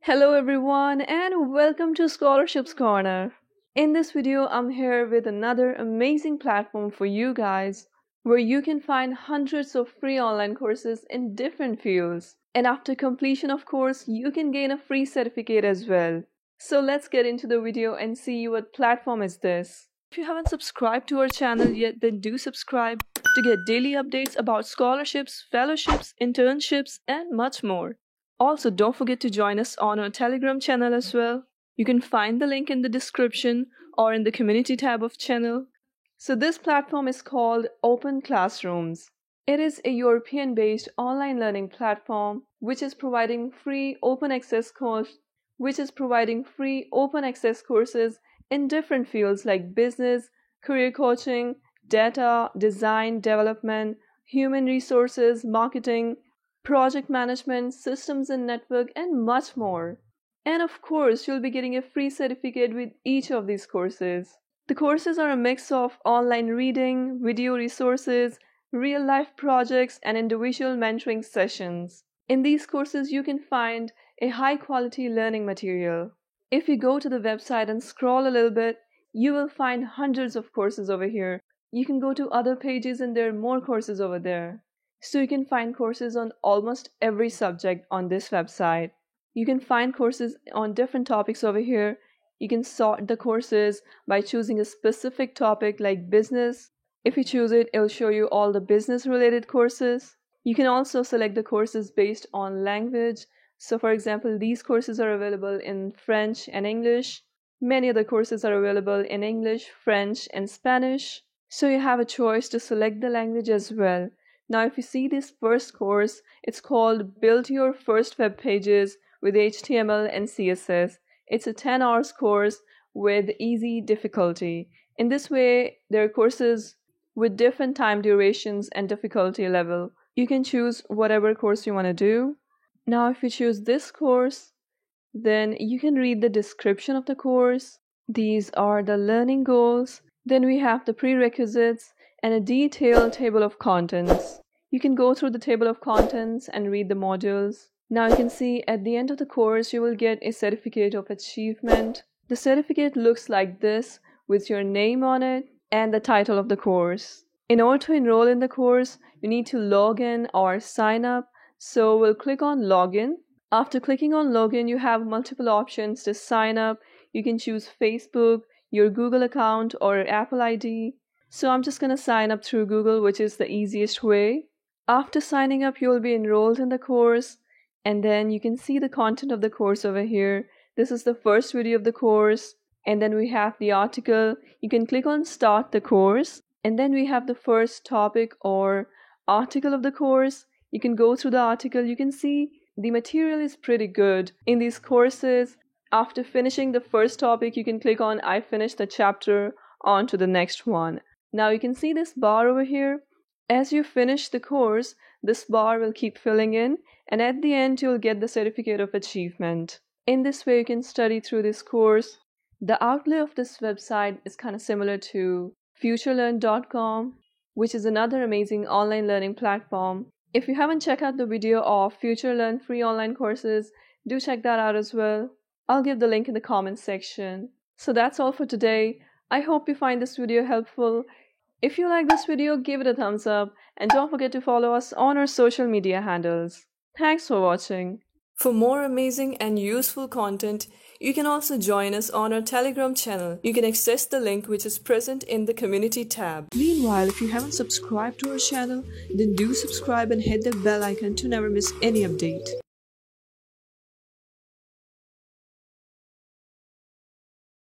Hello everyone and welcome to Scholarships Corner. In this video, I'm here with another amazing platform for you guys where you can find hundreds of free online courses in different fields. And after completion of course, you can gain a free certificate as well. So let's get into the video and see what platform is this. If you haven't subscribed to our channel yet, then do subscribe to get daily updates about scholarships, fellowships, internships, and much more. Also, don't forget to join us on our Telegram channel as well. You can find the link in the description or in the community tab of channel. So this platform is called Open Classrooms. It is a European-based online learning platform which is providing free open access courses in different fields like business, career coaching, data, design, development, human resources, marketing, project management, systems and network, and much more. And of course, you'll be getting a free certificate with each of these courses. The courses are a mix of online reading, video resources, real-life projects, and individual mentoring sessions. In these courses, you can find a high-quality learning material. If you go to the website and scroll a little bit, you will find hundreds of courses over here. You can go to other pages and there are more courses over there. So you can find courses on almost every subject on this website. You can find courses on different topics over here. You can sort the courses by choosing a specific topic like business. If you choose it, it'll show you all the business related courses. You can also select the courses based on language. So for example, these courses are available in French and English. Many other courses are available in English, French, and Spanish. So you have a choice to select the language as well. Now, if you see this first course, it's called Build Your First Web Pages with HTML and CSS. It's a 10 hours course with easy difficulty. In this way, there are courses with different time durations and difficulty level. You can choose whatever course you want to do. Now, if you choose this course, then you can read the description of the course. These are the learning goals. Then we have the prerequisites and a detailed table of contents. You can go through the table of contents and read the modules. Now you can see at the end of the course, you will get a certificate of achievement. The certificate looks like this with your name on it and the title of the course. In order to enroll in the course, you need to log in or sign up. So we'll click on login. After clicking on login, you have multiple options to sign up. You can choose Facebook, your Google account, or Apple ID. So I'm just going to sign up through Google, which is the easiest way. After signing up, you'll be enrolled in the course, and then you can see the content of the course over here. This is the first video of the course, and then we have the article. You can click on Start the Course, and then we have the first topic or article of the course. You can go through the article. You can see the material is pretty good. In these courses, after finishing the first topic, you can click on I finished the chapter, on to the next one. Now you can see this bar over here. As you finish the course, this bar will keep filling in, and at the end you'll get the certificate of achievement. In this way you can study through this course. The outlay of this website is kind of similar to futurelearn.com, which is another amazing online learning platform. If you haven't checked out the video of FutureLearn free online courses, do check that out as well. I'll give the link in the comments section. So that's all for today. I hope you find this video helpful. If you like this video, give it a thumbs up and don't forget to follow us on our social media handles. Thanks for watching. For more amazing and useful content, you can also join us on our Telegram channel. You can access the link which is present in the community tab. Meanwhile, if you haven't subscribed to our channel, then do subscribe and hit the bell icon to never miss any update.